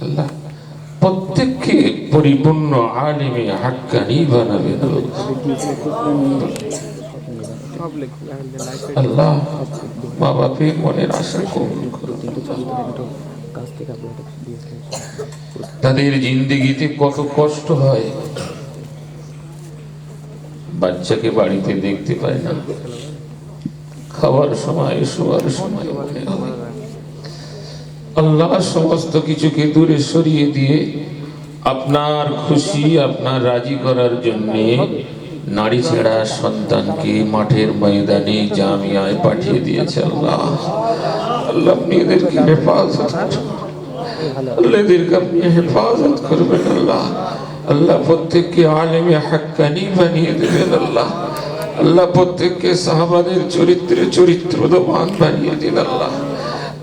আল্লাহ প্রত্যেককে পরিপূর্ণ আলিমে হাক্কানি বানাবেন আল্লাহ। মা বাপের মনের আশা কবুল করুন। তাদের জিন্দেগিতে কত কষ্ট হয়, বাচ্চাকে বাড়িতে দেখতে পায় না, খাওয়ার সময় শোয়ার সময় মনে হয় আল্লাহ সমস্ত কিছুকে দূরে সরিয়ে দিয়ে আপনার খুশি আপনার রাজি করার জন্য নারী ছেড়া সন্তানকে মাঠের ময়দানে জামিয়ায় পাঠিয়ে দিয়েছে আল্লাহ। আল্লাহ আপনি এদেরকে হেফাজত করুন, আল্লাহ এদেরকে আপনি হেফাজত করবেন আল্লাহ। আল্লাহ প্রত্যেককে আলেমে হাক্কানি বানিয়ে দেবেন আল্লাহ। আল্লাহ প্রত্যেককে সাহাবাদের চরিত্রে চরিত্রবান বানিয়ে দিন আল্লাহ।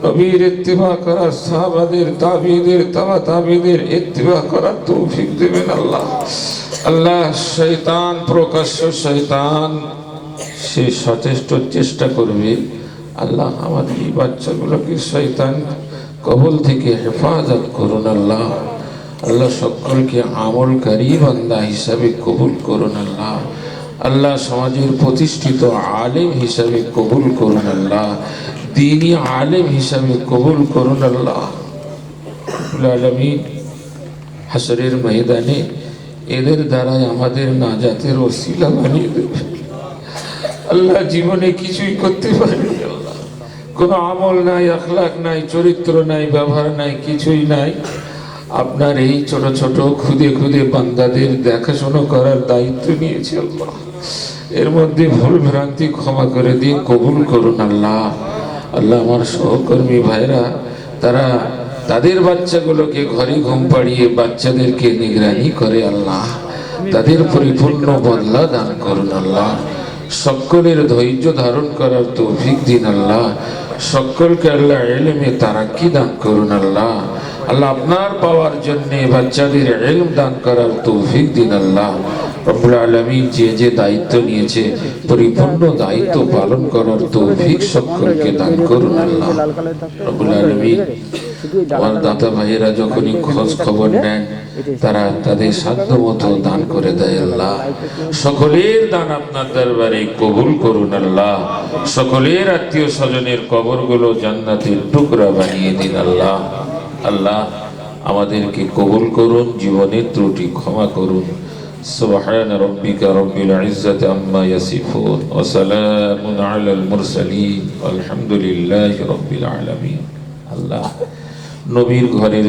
নবীর ইত্তিবা করা, সাহাবাদের তাবিদের তাবিদের ইত্তিবা করার তৌফিক দেবেন আল্লাহ। আল্লাহ শয়তান প্রকাশ্য শয়তান সে সচেষ্ট চেষ্টা করবে আল্লাহ আমাদের এই বাচ্চাগুলোকে শয়তান কবল থেকে হেফাজত করুন আল্লাহ। আল্লাহ সকলকে আমলকারী বান্দা হিসাবে কবুল করুন আল্লাহ। আল্লাহ সমাজের প্রতিষ্ঠিত আলেম হিসাবে কবুল করুন আল্লাহ, দ্বীনি আলেম হিসাবে কবুল করুন আল্লাহ। আলামিন হাসরের ময়দানে এদের দ্বারাই আমাদের নাজাতের ওসিলা বানিয়ে দেবে আল্লাহ। জীবনে কিছুই করতে পারিনি আল্লাহ, কোনো আমল নাই, আখলাক নাই, চরিত্র নাই, ব্যবহার নাই, কিছুই নাই। আপনার এই ছোট ছোট খুদে খুদে বান্দাদের দেখাশোনা করার দায়িত্ব নিয়েছি আল্লাহ। এর মধ্যে ভুল ভ্রান্তি ক্ষমা করে দিয়ে কবুল করুন আল্লাহ। আল্লাহ আমার সহকর্মী ভাইরা তারা তাদের বাচ্চাগুলোকে ঘরে ঘুম পাড়িয়ে বাচ্চাদেরকে নিগরানি করে আল্লাহ, তাদের পরিপূর্ণ বদলা দান করুন আল্লাহ। সকলের ধৈর্য ধারণ করার তৌফিক দিন আল্লাহ। সকলকে আল্লাহ ইলমে তারাক্কি দান করুন আল্লাহ। আল্লাহ আপনার পাওয়ার জন্য বাচ্চাদের ইলম দান করার তৌফিক দিন আল্লাহ। রব্বুল আলামিন যে যে দায়িত্ব নিয়েছে পরিপূর্ণ দায়িত্ব পালন করার তৌফিক সকলকে দান করুন আল্লাহ। রব্বুল আলামিন আমার দাতা ভাইয়েরা যখনই খোঁজ খবর নেন তারা তাদের সাধ্য মতো দান করে দেয় আল্লাহ। সকলের দান আপনার দরবারে কবুল করুন আল্লাহ। সকলের আত্মীয় স্বজনের কবরগুলো জান্নাতের টুকরা বানিয়ে দিন আল্লাহ। আল্লাহ আমাদেরকে কবুল করুন, জীবনের ত্রুটি ক্ষমা করুন। সুবহান রাব্বিকা রাব্বিল ইজ্জাতি আম্মা ইয়াসিফুন ওয়া সালামুন আলাল মুরসালিন আলহামদুলিল্লাহি রাব্বিল আলামিন। আল্লাহ নবীর ঘরের